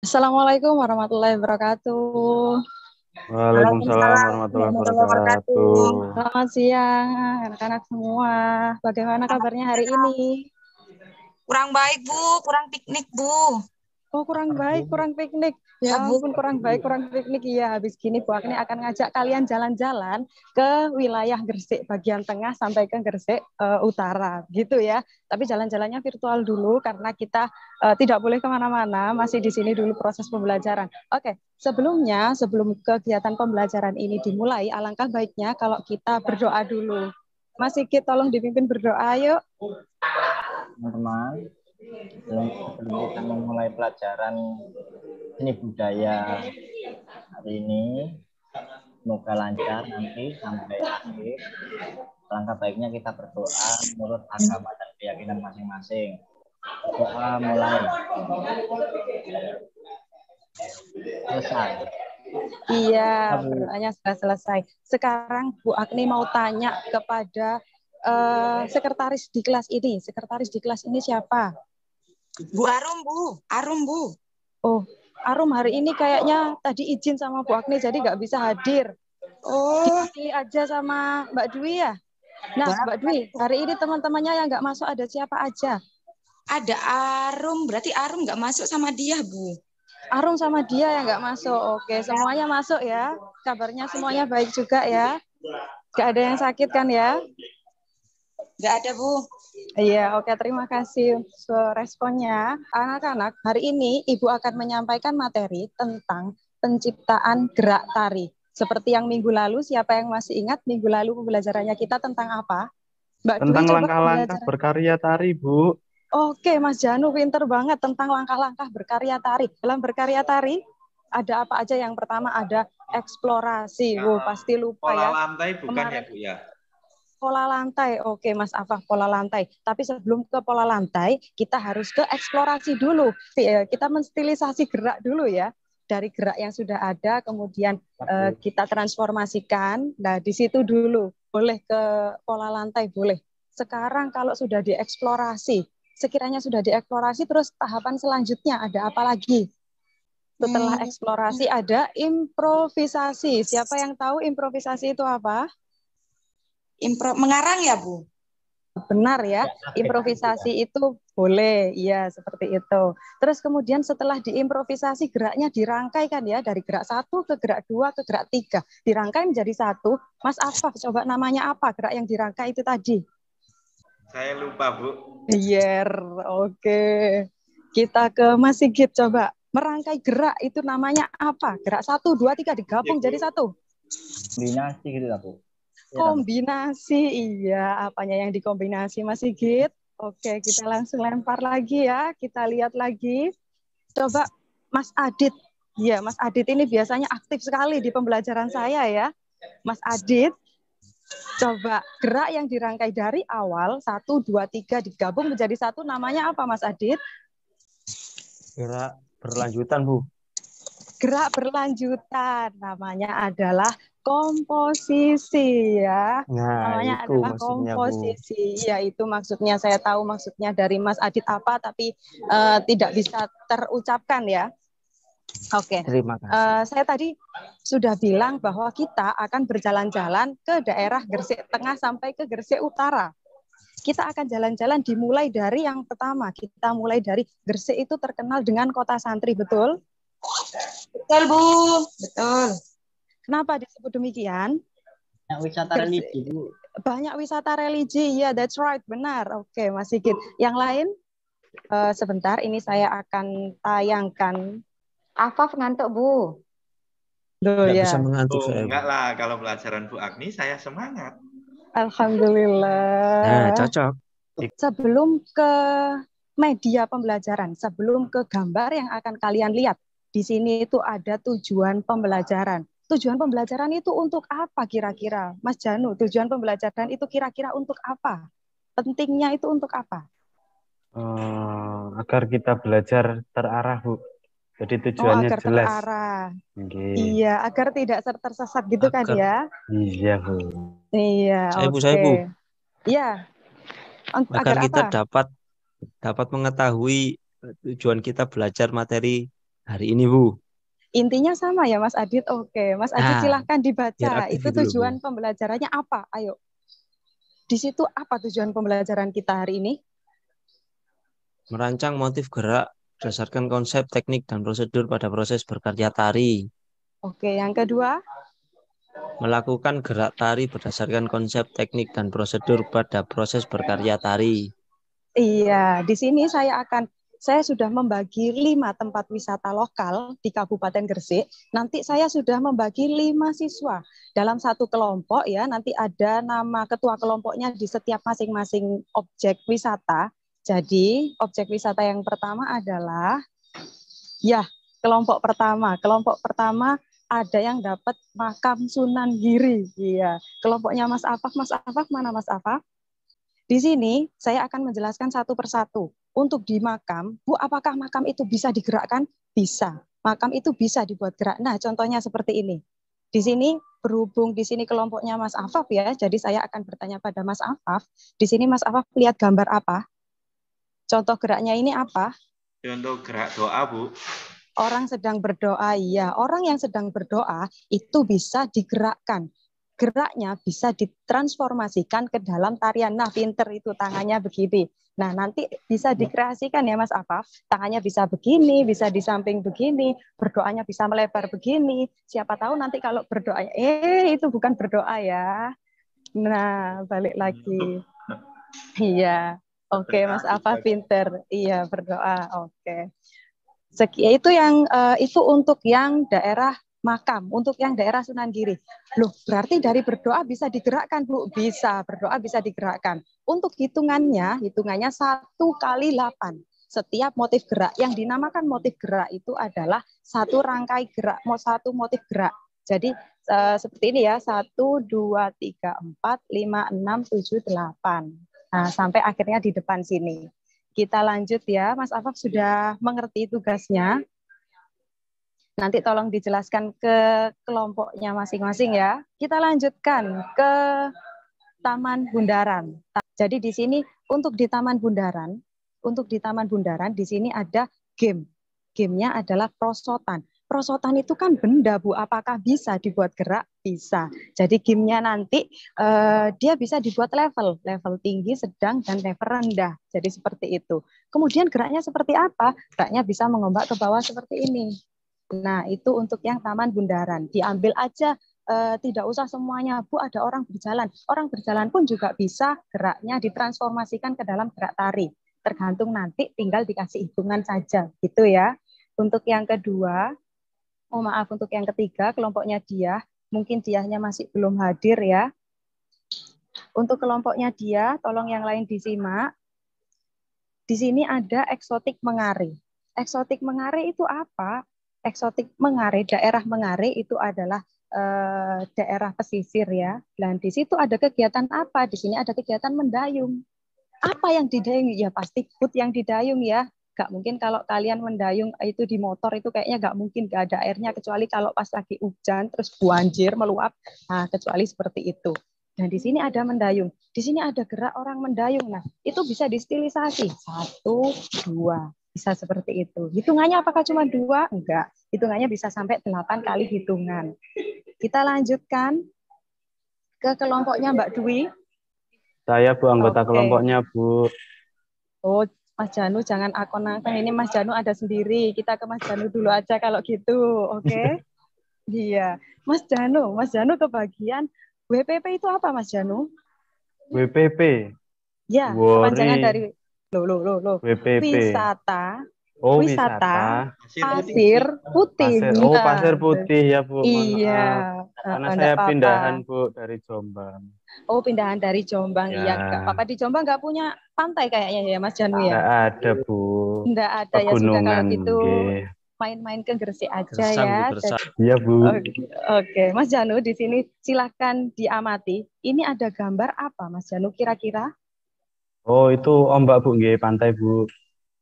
Assalamualaikum warahmatullahi wabarakatuh. Waalaikumsalam Waalaikumsalam warahmatullahi warahmatullahi wabarakatuh. wabarakatuh. Selamat siang anak-anak semua. Bagaimana kabarnya hari ini? Kurang baik, Bu. Kurang piknik, Bu. Oh, kurang baik, kurang piknik. Ya, Ya Bu. ampun, kurang baik, kurang piknik. Iya, habis gini Bu Agni akan ngajak kalian jalan-jalan ke wilayah Gresik bagian tengah sampai ke Gresik utara, gitu ya. Tapi jalan-jalannya virtual dulu karena kita tidak boleh kemana-mana, masih di sini dulu proses pembelajaran. Oke, sebelumnya, sebelum kegiatan pembelajaran ini dimulai, alangkah baiknya kalau kita berdoa dulu. Mas Sigit, tolong dipimpin berdoa, yuk. Teman-teman, sebelum kita memulai pelajaran seni budaya hari ini, semoga lancar nanti sampai akhir. Alangkah baiknya kita berdoa menurut agama dan keyakinan masing-masing. Doa mulai. Selesai. Iya, berdoanya sudah selesai. Sekarang Bu Agni mau tanya kepada sekretaris di kelas ini. Sekretaris di kelas ini siapa? Bu Arum, Bu. Arum, Bu. Oh, Arum hari ini kayaknya tadi izin sama Bu Agni jadi nggak bisa hadir. Oh, Dipilih aja sama Mbak Dwi ya. Nah, Mbak Dwi, hari ini teman-temannya yang nggak masuk ada siapa aja? ada Arum. Berarti Arum nggak masuk sama dia, Bu. Arum sama dia yang nggak masuk. Oke, semuanya masuk ya. Kabarnya semuanya baik juga ya. Nggak ada yang sakit kan ya? Nggak ada, Bu. Iya, oke, terima kasih untuk responnya. Anak-anak, hari ini Ibu akan menyampaikan materi tentang penciptaan gerak tari. Seperti yang minggu lalu, siapa yang masih ingat minggu lalu pembelajarannya kita tentang apa? Mbak Dwi, Tentang coba langkah-langkah pembelajaran. berkarya tari, Bu. Oke, Mas Janu pinter banget tentang langkah-langkah berkarya tari. Dalam berkarya tari, ada apa aja? Yang pertama ada eksplorasi. Wow, pasti lupa ya. Pola lantai bukan Kemarin, ya, Bu ya? pola lantai, oke Mas Afaf, pola lantai. Tapi sebelum ke pola lantai, kita harus ke eksplorasi dulu. Kita menstilisasi gerak dulu ya. Dari gerak yang sudah ada, kemudian kita transformasikan. Nah, di situ dulu. Boleh ke pola lantai, boleh. Sekarang kalau sudah dieksplorasi, sekiranya sudah dieksplorasi, terus tahapan selanjutnya ada apa lagi? Setelah eksplorasi ada improvisasi. Siapa yang tahu improvisasi itu apa? Mengarang ya, Bu? Benar ya, improvisasi itu boleh, iya seperti itu. Terus kemudian setelah diimprovisasi geraknya dirangkai kan ya, dari gerak 1 ke gerak 2 ke gerak 3. Dirangkai menjadi 1. Mas Afaf, coba namanya apa gerak yang dirangkai itu tadi? Saya lupa, Bu. Iya, oke. Kita ke Mas Sigit, coba. Merangkai gerak itu namanya apa? Gerak 1, 2, 3 digabung jadi 1. Kombinasi gitu lah, Bu. Kombinasi, iya. Apanya yang dikombinasi, Mas Sigit? Oke, kita langsung lempar lagi ya. Kita lihat lagi. Coba Mas Adit. Ya, Mas Adit ini biasanya aktif sekali di pembelajaran saya ya. Mas Adit, coba gerak yang dirangkai dari awal, 1, 2, 3 digabung menjadi 1, namanya apa Mas Adit? Gerak berlanjutan, Bu. Gerak berlanjutan, namanya adalah komposisi ya. Nah, Namanya itu adalah maksudnya, komposisi. Ya, itu maksudnya. Saya tahu maksudnya dari Mas Adit apa, tapi tidak bisa terucapkan ya. Oke. Terima kasih. Saya tadi sudah bilang bahwa kita akan berjalan-jalan ke daerah Gresik Tengah sampai ke Gresik Utara. Kita akan jalan-jalan dimulai dari yang pertama. Kita mulai dari Gresik itu terkenal dengan kota santri, betul? Betul, Bu. Betul. Kenapa disebut demikian? Banyak wisata religi, Bu. Banyak wisata religi, ya, that's right, benar. Oke, Mas Sigit. Yang lain, sebentar, ini saya akan tayangkan. Afaf ngantuk, Bu. Duh, Nggak ya. bisa mengantuk Oh, saya, Bu. enggak lah, kalau pelajaran Bu Agni saya semangat. Alhamdulillah. Nah, cocok. Sebelum ke media pembelajaran, sebelum ke gambar yang akan kalian lihat, di sini itu ada tujuan pembelajaran. Tujuan pembelajaran itu untuk apa kira-kira? Mas Janu, tujuan pembelajaran itu kira-kira untuk apa? Pentingnya itu untuk apa? Agar kita belajar terarah, Bu. Jadi tujuannya agar jelas. terarah. Okay. Iya, agar tidak tersesat gitu kan ya? Iya, Bu. Iya, oke. Saya, Bu. Iya. Agar kita apa? dapat mengetahui tujuan kita belajar materi hari ini, Bu? Intinya sama ya, Mas Adit. Oke, Mas Adit Nah, silahkan biar dibaca. aktif Itu gitu loh, Bu. tujuan pembelajarannya apa? Ayo. Di situ apa tujuan pembelajaran kita hari ini? Merancang motif gerak berdasarkan konsep, teknik, dan prosedur pada proses berkarya tari. Oke, yang kedua. Melakukan gerak tari berdasarkan konsep, teknik, dan prosedur pada proses berkarya tari. Iya, di sini saya sudah membagi 5 tempat wisata lokal di Kabupaten Gresik. Nanti saya sudah membagi 5 siswa dalam satu kelompok ya. Nanti ada nama ketua kelompoknya di setiap masing-masing objek wisata. Jadi objek wisata yang pertama adalah ya kelompok pertama. Kelompok pertama ada yang dapat makam Sunan Giri. Iya, kelompoknya Mas Afaf. Mas Afaf mana Mas Afaf? Di sini saya akan menjelaskan satu persatu. Untuk di makam, Bu, apakah makam itu bisa digerakkan? Bisa. Makam itu bisa dibuat gerak. Nah, contohnya seperti ini. Di sini berhubung di sini kelompoknya Mas Afaf ya, jadi saya akan bertanya pada Mas Afaf. Di sini Mas Afaf lihat gambar apa? Contoh geraknya ini apa? Contoh gerak doa, Bu. Orang sedang berdoa, ya. Orang yang sedang berdoa itu bisa digerakkan. Geraknya bisa ditransformasikan ke dalam tarian. Nah, pinter itu tangannya begini. Nah, nanti bisa dikreasikan ya Mas Afaf. Tangannya bisa begini, bisa di samping begini, berdoanya bisa melebar begini. Siapa tahu nanti kalau berdoa, itu bukan berdoa ya. Nah, balik lagi. Iya. Oke, Mas Afaf pinter. Iya, berdoa. Oke. Itu itu untuk yang daerah makam, untuk yang daerah Sunan Giri. Loh, berarti dari berdoa bisa digerakkan, Bu? Bisa, berdoa bisa digerakkan. Untuk hitungannya 1 kali 8. Setiap motif gerak yang dinamakan motif gerak itu adalah satu rangkai gerak, satu motif gerak. Jadi seperti ini ya, 1, 2, 3, 4, 5, 6, 7, 8. Nah, sampai akhirnya di depan sini. Kita lanjut ya, Mas Afaf sudah mengerti tugasnya. Nanti tolong dijelaskan ke kelompoknya masing-masing ya. Kita lanjutkan ke Taman Bundaran. Jadi di sini untuk di Taman Bundaran, di sini ada game. Gamenya adalah prosotan. Prosotan itu kan benda, Bu. Apakah bisa dibuat gerak? Bisa. Jadi gamenya nanti dia bisa dibuat level tinggi, sedang, dan level rendah. Jadi seperti itu. Kemudian geraknya seperti apa? Geraknya bisa mengombak ke bawah seperti ini. Nah, itu untuk yang Taman Bundaran. Diambil aja, tidak usah semuanya, Bu, ada orang berjalan. Orang berjalan pun juga bisa geraknya ditransformasikan ke dalam gerak tari. Tergantung nanti tinggal dikasih hitungan saja, gitu ya. Untuk yang kedua, untuk yang ketiga, kelompoknya dia, mungkin diahnya masih belum hadir ya. Untuk kelompoknya dia, tolong yang lain disimak. Di sini ada eksotik Mengare. Eksotik Mengare itu apa? Eksotik Mengare, daerah Mengare itu adalah daerah pesisir ya. Dan di situ ada kegiatan apa? Di sini ada kegiatan mendayung. Apa yang didayung? Ya pasti food yang didayung ya. Gak mungkin kalau kalian mendayung itu di motor itu kayaknya gak mungkin, gak ada airnya kecuali kalau pas lagi hujan terus banjir meluap. Nah, kecuali seperti itu. Dan di sini ada mendayung. Di sini ada gerak orang mendayung. Nah, itu bisa distilisasi. 1, 2. Bisa seperti itu. Hitungannya apakah cuma 2? Enggak. Hitungannya bisa sampai 8 kali hitungan. Kita lanjutkan ke kelompoknya Mbak Dwi. Saya, Bu, anggota kelompoknya, Bu. Oh, Mas Janu jangan akon-akon. Ini Mas Janu ada sendiri. Kita ke Mas Janu dulu aja kalau gitu. Oke? Iya. Mas Janu kebagian WPP itu apa, Mas Janu? WPP. Ya, kepanjangan dari loh. WPP. Wisata. Oh, wisata. Pasir Putih. Pasir putih ya, Bu. Iya. Karena saya pindahan, Bu, dari Jombang. Oh, pindahan dari Jombang. Ya. Iya, enggak apa-apa. Di Jombang nggak punya pantai kayaknya ya, Mas Janu ya? Nggak ada, Bu. Nggak ada ya, sudah kalau gitu. Nggih. Main-main ke Gresik aja Gersang, ya. Iya, Bu. Oke, Mas Janu di sini silahkan diamati. Ini ada gambar apa, Mas Janu kira-kira? Oh, itu ombak, Bu, nggih, pantai, Bu.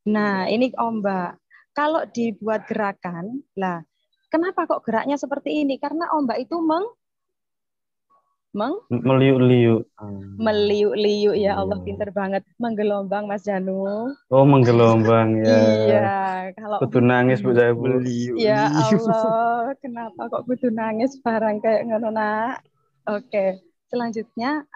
Nah, ini ombak. Kalau dibuat gerakan, lah, kenapa kok geraknya seperti ini? Karena ombak itu Meliuk-liuk. Meliuk-liuk ya Allah, Iya. pinter banget. Menggelombang Mas Janu. Oh, menggelombang ya. Iya, kalau Kudu nangis Bu saya Bu. ya Allah, kenapa kok kudu nangis barang kayak ngono nak? Oke, selanjutnya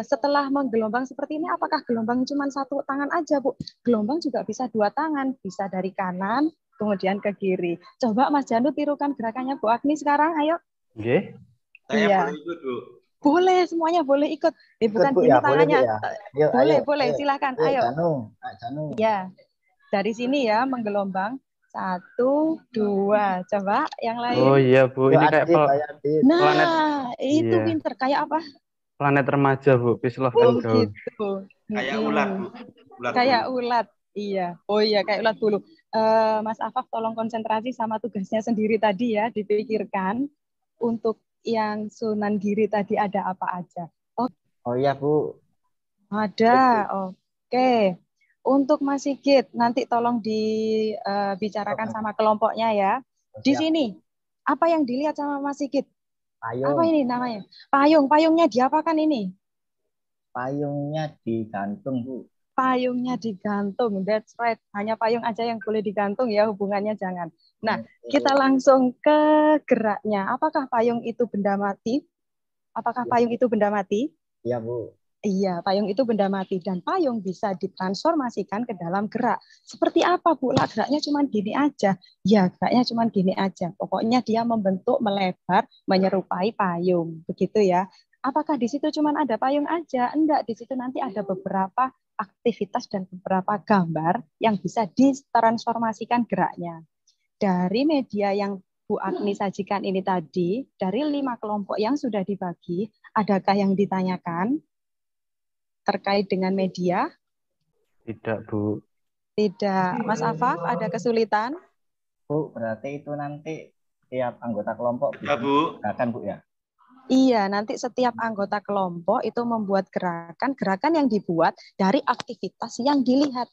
setelah menggelombang seperti ini, apakah gelombang cuma satu tangan aja Bu? Gelombang juga bisa dua tangan, bisa dari kanan kemudian ke kiri. Coba Mas Janu tirukan gerakannya Bu Agni sekarang, ayo. Nggih. Saya Iya. boleh ikut, Bu. Boleh, semuanya boleh ikut. Bukan Bu, gini ya, boleh, Bu, tangannya. ya. Yuk, Boleh, ayo, boleh, ayo. silakan. Ayo, Ayo. Janu. Ya, dari sini ya menggelombang. 1, 2. Coba yang lain. Oh iya Bu, Yuk, ini kayak Adit, ayo, Adit. planet. Itu Iya. pinter. Kayak apa? Planet remaja Bu, Peace Love and Gaul. Gitu. Kayak ulat, Bu. Ulat Kayak bulu. ulat. Iya. Oh iya, kayak ulat bulu. Mas Afaf tolong konsentrasi sama tugasnya sendiri tadi ya, dipikirkan. Untuk yang Sunan Giri tadi ada apa aja? Oh iya, Bu. Ada. Oke. Untuk Mas Sigit, nanti tolong dibicarakan sama kelompoknya ya. Di Siap. sini, apa yang dilihat sama Mas Sigit? Payung. Apa ini namanya? Payung. Payungnya diapakan ini? Payungnya digantung, Bu. Payungnya digantung. That's right. Hanya payung aja yang boleh digantung ya, hubungannya jangan. Nah, kita langsung ke geraknya. Apakah payung itu benda mati? Apakah payung itu benda mati? Iya, Bu. Iya, payung itu benda mati dan payung bisa ditransformasikan ke dalam gerak. Seperti apa, Bu? Lah, geraknya cuma gini aja. Ya, geraknya cuma gini aja. Pokoknya dia membentuk, melebar, menyerupai payung. Begitu ya. Apakah di situ cuma ada payung aja? Enggak, di situ nanti ada beberapa aktivitas dan beberapa gambar yang bisa ditransformasikan geraknya. Dari media yang Bu Agni sajikan ini tadi, dari 5 kelompok yang sudah dibagi, adakah yang ditanyakan terkait dengan media? Tidak Bu. Tidak. Mas Afaf, ada kesulitan? Bu, berarti itu nanti tiap anggota kelompok Ya, Bu. gerakan, Bu, ya? Iya, nanti setiap anggota kelompok itu membuat gerakan yang dibuat dari aktivitas yang dilihat.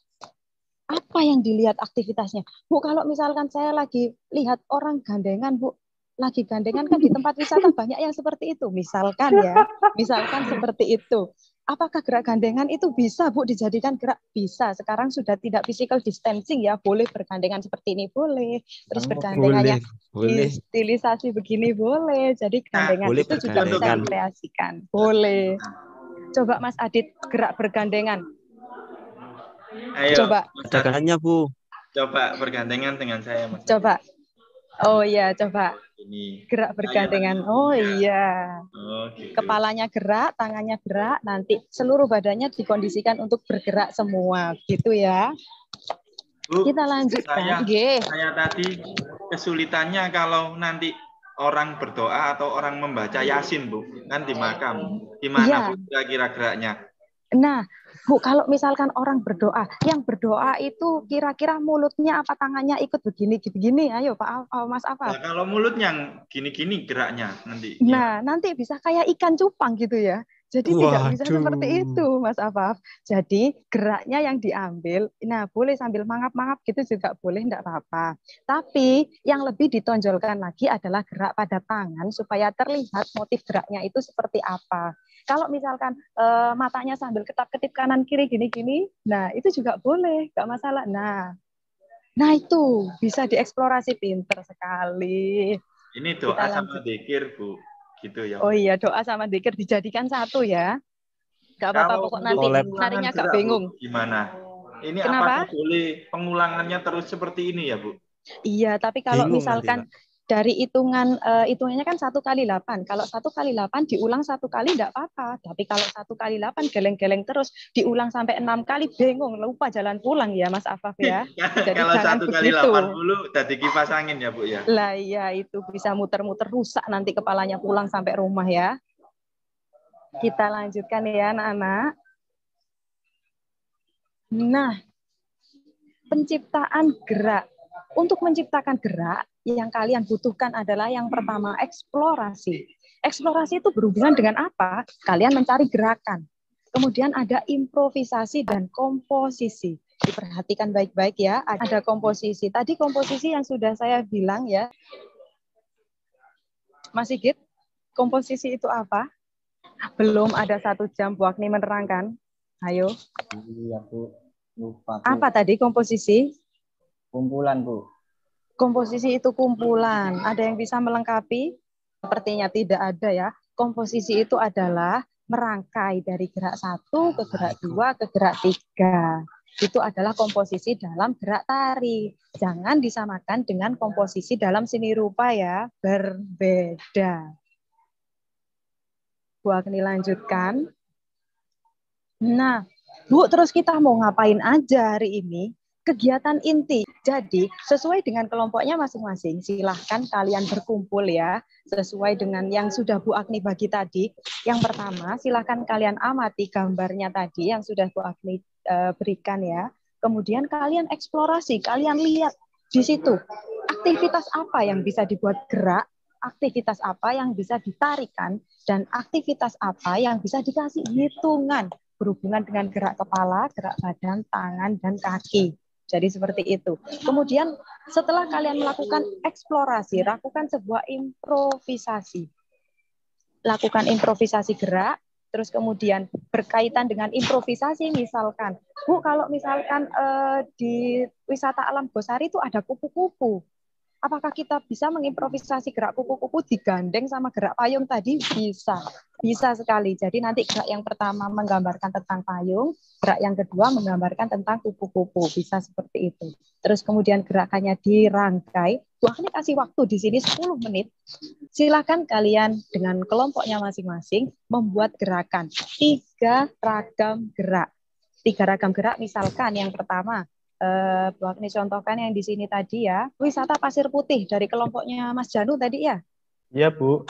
Apa yang dilihat aktivitasnya? Bu, kalau misalkan saya lagi lihat orang gandengan, Bu, lagi gandengan kan di tempat wisata banyak yang seperti itu. Misalkan ya, misalkan seperti itu. Apakah gerak gandengan itu bisa, Bu, dijadikan gerak? Bisa. Sekarang sudah tidak physical distancing ya, boleh bergandengan seperti ini, boleh. Terus bergandengannya boleh. stilisasi begini, boleh. Jadi gandengan boleh itu juga bisa bergandengan. dikreasikan. Boleh. Coba Mas Adit gerak bergandengan. Ayo. Coba. Dagangannya Bu. Coba bergandengan dengan saya, Mas. Coba. Oh iya, coba. Ini. Gerak bergandengan. Oh iya. Oh, gitu. Kepalanya gerak, tangannya gerak, nanti seluruh badannya dikondisikan untuk bergerak semua, gitu ya. Bu, Kita lanjutkan. Saya tadi kesulitannya kalau nanti orang berdoa atau orang membaca Yasin, Bu, kan di makam. Di mana Bu kira-kira geraknya? Nah, Bu, kalau misalkan orang berdoa, yang berdoa itu kira-kira mulutnya apa tangannya ikut begini-begini? Ayo Pak Mas Afaf. Nah, kalau mulutnya gini-gini geraknya nanti. Nah, nanti bisa kayak ikan cupang gitu ya. Jadi tidak bisa seperti itu, Mas Afaf. Jadi geraknya yang diambil, nah boleh sambil mangap-mangap gitu juga boleh, enggak apa-apa. Tapi yang lebih ditonjolkan lagi adalah gerak pada tangan supaya terlihat motif geraknya itu seperti apa. Kalau misalkan matanya sambil ketap-ketip kanan kiri gini-gini, nah itu juga boleh, enggak masalah. Nah itu bisa dieksplorasi, pinter sekali. Ini doa sama zikir, Bu. Gitu ya. Oh iya, doa sama zikir dijadikan satu ya. Gak apa-apa, pokok nanti narinya gak bingung. Bu, gimana? Ini kenapa? apakah boleh pengulangannya terus seperti ini ya, Bu? Iya, tapi kalau bingung misalkan nanti, dari hitungannya kan 1 kali 8. Kalau 1 kali 8 diulang 1 kali enggak apa-apa. Tapi kalau 1 kali 8 geleng-geleng terus diulang sampai 6 kali bingung, lupa jalan pulang ya Mas Afaf ya. Jadi kalau 1 kali 80 tadi kipas angin ya, Bu ya. Lah iya, itu bisa muter-muter rusak nanti kepalanya pulang sampai rumah ya. Kita lanjutkan ya anak-anak. Nah, penciptaan gerak. Untuk menciptakan gerak, yang kalian butuhkan adalah yang pertama eksplorasi. Eksplorasi itu berhubungan dengan apa? Kalian mencari gerakan. Kemudian ada improvisasi dan komposisi. Diperhatikan baik-baik ya, ada komposisi. Tadi komposisi yang sudah saya bilang ya. Mas Sigit, komposisi itu apa? Belum ada 1 jam Bu Agni menerangkan. Ayo. Iya, Bu. Lupa, Bu. Apa tadi komposisi? Kumpulan, Bu. Komposisi itu kumpulan. Ada yang bisa melengkapi? Sepertinya tidak ada ya. Komposisi itu adalah merangkai dari gerak 1 ke gerak 2 ke gerak 3. Itu adalah komposisi dalam gerak tari. Jangan disamakan dengan komposisi dalam seni rupa ya. Berbeda. Bu Agni lanjutkan. Nah, Bu, terus kita mau ngapain aja hari ini? Kegiatan inti. Jadi, sesuai dengan kelompoknya masing-masing, silahkan kalian berkumpul ya, sesuai dengan yang sudah Bu Agni bagi tadi. Yang pertama, silahkan kalian amati gambarnya tadi yang sudah Bu Agni berikan ya. Kemudian kalian eksplorasi, kalian lihat di situ, aktivitas apa yang bisa dibuat gerak, aktivitas apa yang bisa ditarikan, dan aktivitas apa yang bisa dikasih hitungan berhubungan dengan gerak kepala, gerak badan, tangan, dan kaki. Jadi seperti itu. Kemudian setelah kalian melakukan eksplorasi, lakukan sebuah improvisasi. Lakukan improvisasi gerak, terus kemudian berkaitan dengan improvisasi misalkan, Bu, kalau misalkan di wisata alam Gosari itu ada kupu-kupu. Apakah kita bisa mengimprovisasi gerak kupu-kupu digandeng sama gerak payung tadi? Bisa. Bisa sekali. Jadi nanti gerak yang pertama menggambarkan tentang payung, gerak yang kedua menggambarkan tentang kupu-kupu. Bisa seperti itu. Terus kemudian gerakannya dirangkai. Wah, ini kasih waktu di sini 10 menit. Silakan kalian dengan kelompoknya masing-masing membuat gerakan. 3 ragam gerak. 3 ragam gerak misalkan yang pertama, Bu Agni contohkan yang di sini tadi ya, wisata pasir putih dari kelompoknya Mas Janu tadi ya. Iya, Bu.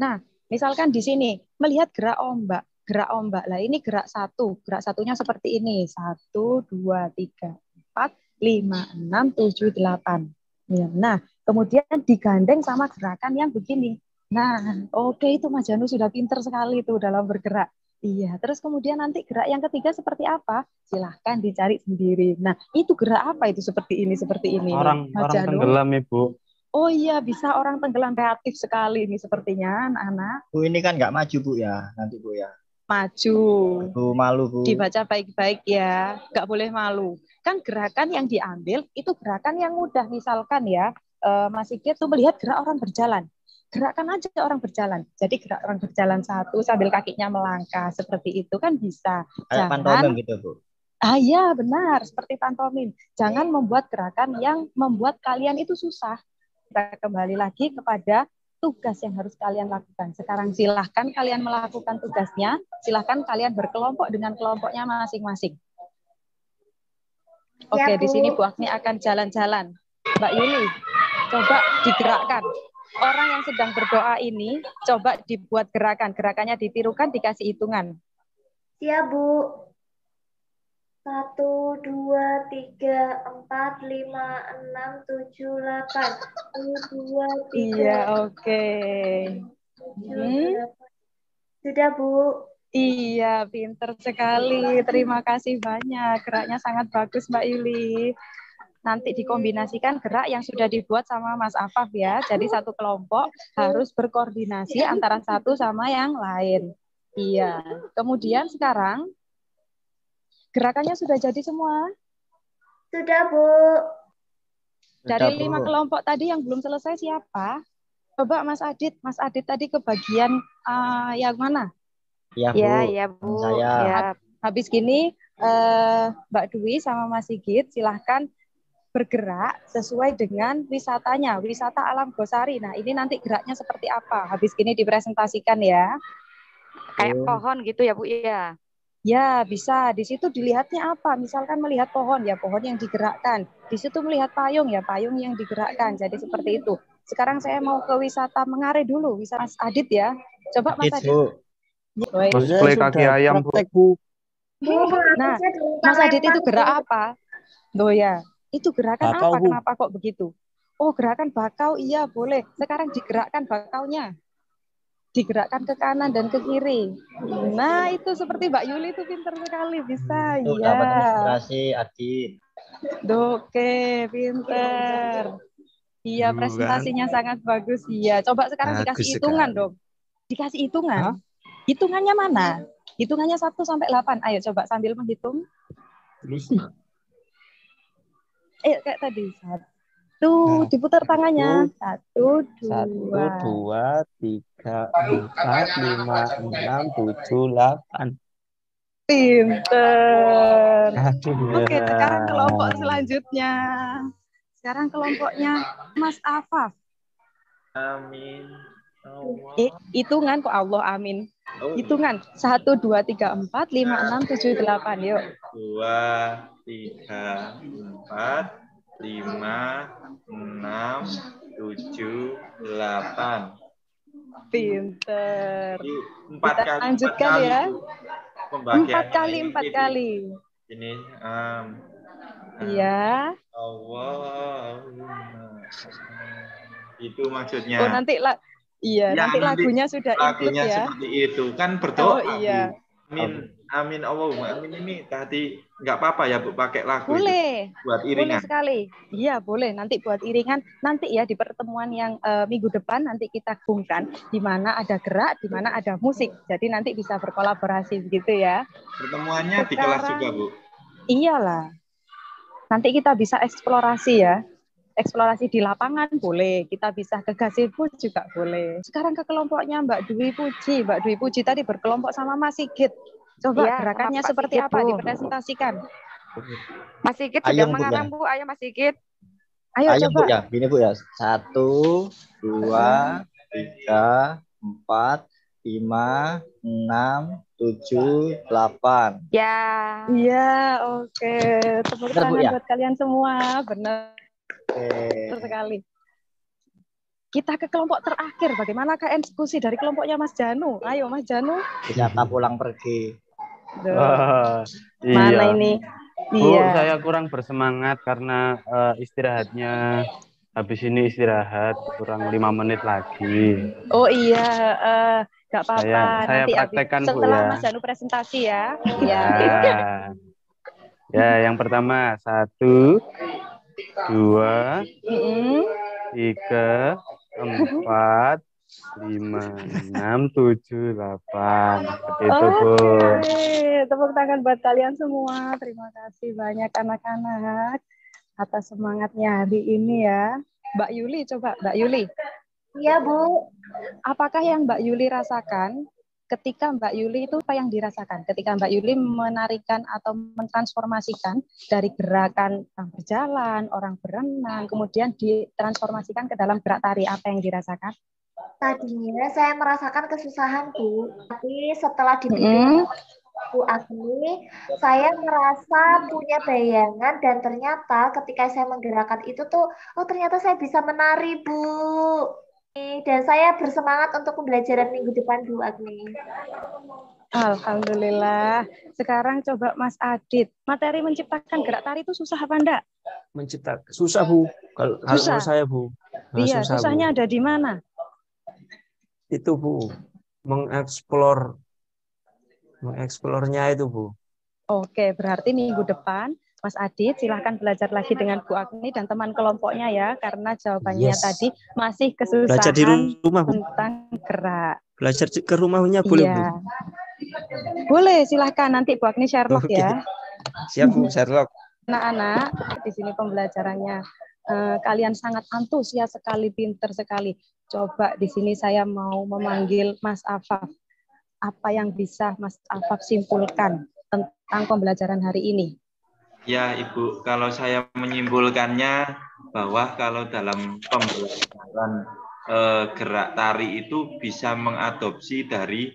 Nah, misalkan di sini melihat gerak ombak, lah ini gerak 1, gerak satunya seperti ini, 1, 2, 3, 4, 5, 6, 7, 8. Ya, nah, kemudian digandeng sama gerakan yang begini. Nah, oke, itu Mas Janu sudah pinter sekali tuh dalam bergerak. Iya, terus kemudian nanti gerak yang ketiga seperti apa? Silahkan dicari sendiri. Nah, itu gerak apa itu seperti ini Orang Mas Janu? tenggelam, Ibu. Oh iya, bisa orang tenggelam, kreatif sekali ini sepertinya anak-anak. Bu, ini kan nggak maju, Bu ya. Nanti, Bu ya. Maju. Bu, malu, Bu. Dibaca baik-baik ya, nggak boleh malu. Kan gerakan yang diambil itu gerakan yang mudah. Misalkan ya, Mas Sigit tuh melihat gerak orang berjalan. Gerakan aja orang berjalan. Jadi gerak orang berjalan 1 sambil kakinya melangkah. Seperti itu kan bisa. Kayak pantomim gitu, Bu. Ah iya, benar. Seperti pantomim. Jangan membuat gerakan yang membuat kalian itu susah. Kita kembali lagi kepada tugas yang harus kalian lakukan. Sekarang silahkan kalian melakukan tugasnya. Silahkan kalian berkelompok dengan kelompoknya masing-masing. Oke, di sini Bu Agni akan jalan-jalan. Mbak Yuli, coba digerakkan. Orang yang sedang berdoa ini, coba dibuat gerakan. Gerakannya ditirukan, dikasih hitungan. Iya, Bu. 1, 2, 3, 4, 5, 6, 7, 8. 1, 2, 3. Iya, oke. 7, 8. Sudah, Bu. Iya, pinter sekali. Terima kasih banyak. Geraknya sangat bagus, Mbak Yuli. Nanti dikombinasikan gerak yang sudah dibuat sama Mas Afaf ya. Jadi satu kelompok harus berkoordinasi antara satu sama yang lain. Iya. Kemudian sekarang gerakannya sudah jadi semua? Sudah, Bu. Dari 5 kelompok tadi yang belum selesai siapa? Coba Mas Adit. Mas Adit tadi ke bagian yang mana? Iya, Bu. Ya, Bu. Saya. Ya. Habis gini Mbak Dwi sama Mas Sigit silahkan bergerak sesuai dengan wisatanya, wisata alam Gosari. Nah, ini nanti geraknya seperti apa? Habis gini dipresentasikan ya. Kayak pohon gitu ya, Bu ya. Ya, bisa. Di situ dilihatnya apa? Misalkan melihat pohon, ya pohon yang digerakkan. Di situ melihat payung, ya payung yang digerakkan. Jadi seperti itu. Sekarang saya mau ke wisata Mengare dulu, wisata Mas Adit ya. Coba Mas Adit. Cosplay kaki ayam, Bu. Nah, Mas Adit itu gerak apa? Loh ya, itu gerakan Bakau, apa? Bu. Kenapa kok begitu? Oh, gerakan bakau, iya boleh. Sekarang digerakkan bakaunya. Digerakkan ke kanan dan ke kiri. Nah, itu seperti Mbak Yuli itu pintar sekali, bisa. Tuh, Iya. dapat inspirasi, Adit. Oke, pintar. Iya, presentasinya sangat bagus. Iya, coba sekarang Bagus dikasih hitungan sekali. dong. Dikasih hitungan. Hah? Hitungannya mana? Hitungannya 1 sampai 8. Ayo coba sambil menghitung. Kayak tadi. 1, diputar tangannya. 1, 2, 3, 4, 5, 6, 7, 8. Pinter. Aduh, Oke, sekarang kelompok selanjutnya. Sekarang kelompoknya Mas Afaf. Amin. Hitungan kok Allah amin. Oh. Hitungan 1, 2, 3, 4, 5, 6, 7, 8. Yuk. 2, 3, 4, 5, 6, 7, 8. Pinter. Jadi, Kita lanjutkan ya. 4 kali. Ini iya. Allahumma. Itu maksudnya. Oh, nanti nanti lagunya sudah lagunya include ya. Seperti itu kan berdoa. Oh iya. Bu. Amin Allahumma amin ini tadi nggak apa-apa ya Bu pakai lagu boleh. Itu buat iringan. Boleh sekali. Iya, boleh nanti buat iringan. Nanti ya di pertemuan yang minggu depan nanti kita gabungkan di mana ada gerak, di mana ada musik. Jadi nanti bisa berkolaborasi begitu ya. Pertemuannya di kelas juga, Bu. Iyalah. Nanti kita bisa eksplorasi ya. Eksplorasi di lapangan boleh, kita bisa ke gazebo juga boleh. Sekarang ke kelompoknya Mbak Dwi Puji. Mbak Dwi Puji tadi berkelompok sama Mas Sigit. Coba ya, gerakannya seperti Sigit, apa? Bu. Dipresentasikan. Mas Sigit sudah mengarang, Bu. Ayo Mas Sigit. Ayo coba. Bu ya, ini Bu ya. 1, 2, 3, 4, 5, 6, 7, 8. Ya. Iya, oke. Tepuk tangan buat kalian semua. Benar. Betul sekali. Kita ke kelompok terakhir. Bagaimana eksekusi dari kelompoknya Mas Janu? Ayo Mas Janu. Wisata pulang pergi. Mana ini? Bu, saya kurang bersemangat karena istirahatnya habis ini istirahat kurang 5 menit lagi. Oh iya, nggak apa-apa. Saya Nanti praktekkan Bu setelah ya. Mas Janu presentasi ya. Ya, yang pertama 1, 2, 3, 4, 5, 6, 7, 8. Seperti itu, Bu. Tepuk tangan buat kalian semua. Terima kasih banyak anak-anak atas semangatnya hari ini ya. Mbak Yuli, coba Mbak Yuli. Iya, Bu. Apakah yang Mbak Yuli rasakan ketika Mbak Yuli itu apa yang dirasakan? Ketika Mbak Yuli menarikan atau mentransformasikan dari gerakan orang berjalan, orang berenang, kemudian ditransformasikan ke dalam gerak tari, apa yang dirasakan? Tadinya saya merasakan kesusahan, Bu. Tapi setelah dibimbing Bu Agni, saya merasa punya bayangan dan ternyata ketika saya menggerakkan itu tuh, oh ternyata saya bisa menari, Bu. Dan saya bersemangat untuk pembelajaran minggu depan, Bu Agni. Alhamdulillah. Sekarang coba Mas Adit. Materi menciptakan gerak tari itu susah apa enggak? Susah, Bu. Kalau susah. Saya, Bu. Iya, susahnya Bu. Ada di mana? Itu, Bu. Mengeksplornya itu, Bu. Oke, berarti minggu depan Mas Adit silahkan belajar lagi dengan Bu Agni dan teman kelompoknya ya, karena jawabannya tadi masih kesusahan belajar di rumah, Bu. Tentang gerak. Belajar ke rumahnya boleh, Bu? Boleh, silahkan nanti Bu Agni Sherlock ya. Siap, Bu, Sherlock. Anak-anak, di sini pembelajarannya kalian sangat antusias sekali, pinter sekali. Coba di sini saya mau memanggil Mas Afaf. Apa yang bisa Mas Afaf simpulkan tentang pembelajaran hari ini? Ya, Ibu, kalau saya menyimpulkannya bahwa kalau dalam pembelajaran gerak tari itu bisa mengadopsi dari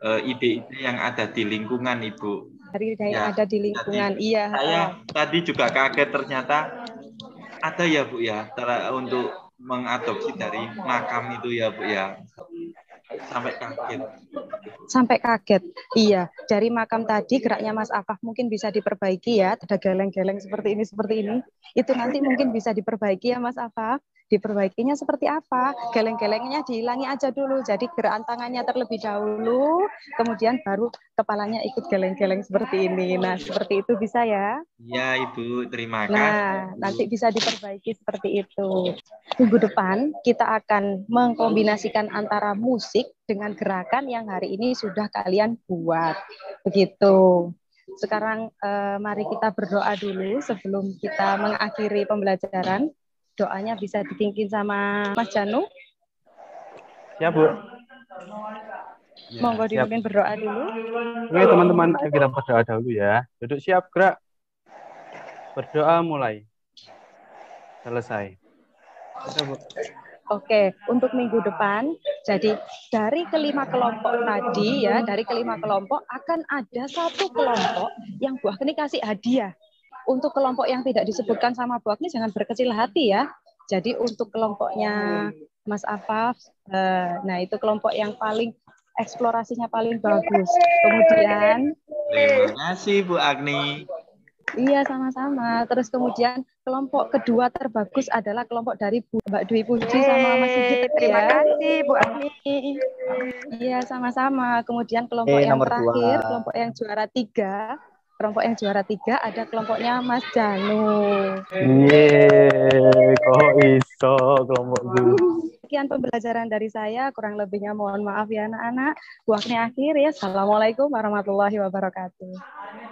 ide-ide yang ada di lingkungan, Ibu. Dari yang ada di lingkungan, iya. Saya tadi juga kaget ternyata ada ya, Bu ya, untuk mengadopsi dari makam itu ya, Bu ya. Sampai kaget. Iya, dari makam tadi geraknya Mas Afaf mungkin bisa diperbaiki ya. Ada geleng-geleng seperti ini. Itu nanti mungkin bisa diperbaiki ya Mas Afaf. Diperbaikinya seperti apa? Geleng-gelengnya dihilangi aja dulu. Jadi gerakan tangannya terlebih dahulu, kemudian baru kepalanya ikut geleng-geleng seperti ini. Nah, seperti itu bisa ya? Ya, Ibu. Terima kasih. Nah, nanti bisa diperbaiki seperti itu. Minggu depan kita akan mengkombinasikan antara musik dengan gerakan yang hari ini sudah kalian buat. Begitu. Sekarang mari kita berdoa dulu sebelum kita mengakhiri pembelajaran. Doanya bisa dipimpin sama Mas Janu. Siap, Bu. Ya, Monggo siap. dipimpin berdoa dulu. Oke, teman-teman, kita berdoa dahulu ya. Duduk siap, gerak. Berdoa mulai. Selesai. Sudah, Bu. Oke, untuk minggu depan, jadi dari kelima kelompok tadi ya, dari kelima kelompok akan ada satu kelompok yang Bu Agni kasih hadiah. Untuk kelompok yang tidak disebutkan sama Bu Agni jangan berkecil hati ya. Jadi untuk kelompoknya Mas Afaf, nah itu kelompok yang paling eksplorasinya paling bagus. Kemudian, Terima kasih Bu Agni. iya sama-sama. Terus kemudian kelompok kedua terbagus adalah kelompok dari Mbak Dwi Puji sama Mas Sigit Terima ya. kasih Bu Agni. Iya sama-sama. Kemudian kelompok yang nomor terakhir, 2. kelompok yang juara 3. Kelompok yang juara 3 ada kelompoknya Mas Janu. Yeay, kok iso kelompokku. Sekian pembelajaran dari saya, kurang lebihnya mohon maaf ya anak-anak. Bu Agni akhir ya. Assalamualaikum warahmatullahi wabarakatuh.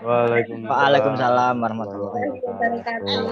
Waalaikumsalam. Waalaikumsalam warahmatullahi wabarakatuh.